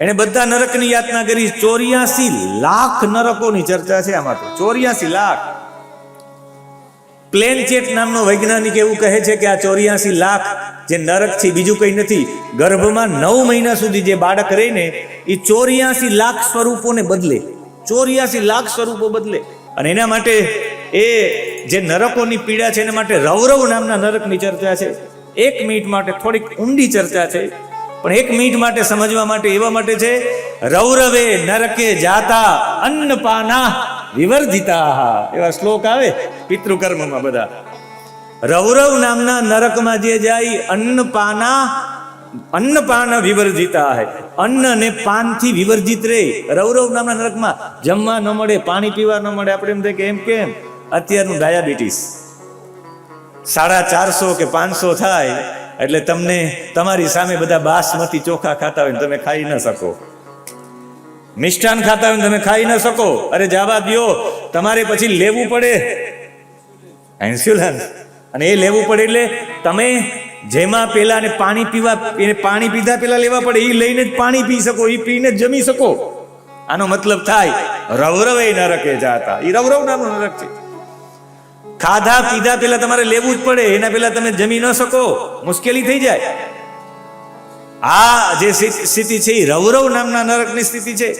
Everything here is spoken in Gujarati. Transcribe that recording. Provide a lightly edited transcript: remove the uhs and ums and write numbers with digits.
એને બધા નરકની યાતના કરી. 84 લાખ નરકોની ચર્ચા છે આમાં તો. 84 લાખ. પ્લેન ચેટ નામનો વૈજ્ઞાનિક એવું કહે છે કે આ 84 લાખ જે નરક છે બીજું કઈ નથી. ગર્ભમાં 9 મહિના સુધી જે બાળક રહે ને એ 84 લાખ સ્વરૂપોને બદલે. 84 લાખ સ્વરૂપો બદલે. અને એના માટે એ જે નરકોની પીડા છે એના માટે રૌરવ નામના નરકની ચર્ચા છે. 1 મિનિટ માટે થોડીક ઊંડી ચર્ચા છે, પણ 1 મિનિટ માટે સમજવા માટે એવા માટે છે. રૌરવે નરકે જાતા અન્નપાના વિવર્ધિતા, એવા શ્લોક આવે પિતૃકર્મમાં બધા. રૌરવ નામના નરકમાં જે જાય અન્નપાન વિવર્જિતા હે, અન્ન અને પાનથી વિવર્જિત રહે. રૌરવ નામના નરકમાં જમવા ન મળે, પાણી પીવા ન મળે. આપણે એમ થાય કે એમ કેમ? અત્યારનું ડાયાબિટીસ 450 કે 500 થાય એટલે તમને તમારી સામે બધા બાસમતી ચોખા ખાતા હોય તમે ખાઈ ન શકો, મિષ્ટાન ખાતા હોય તમે ખાઈ ન શકો. અરે જવા દ્યો, તમારે પછી લેવું પડે ઇન્સ્યુલન્સ, અને એ લેવું પડે એટલે તમે જેમાં પેલા ને પાણી પીધા પેલા લેવા પડે, એ લઈને જ પાણી પી શકો, એ પીને જ જમી શકો. આનો મતલબ થાય રૌરવે નરકે જાતા. એ રૌરવ નામનો નરક છે. ખાધા પીધા પેલા તમારે લેવું જ પડે, એના પેલા તમે જમી ન શકો, મુશ્કેલી થઈ જાય. આ જે સ્થિતિ છે એ રૌરવ નામના નરકની સ્થિતિ છે.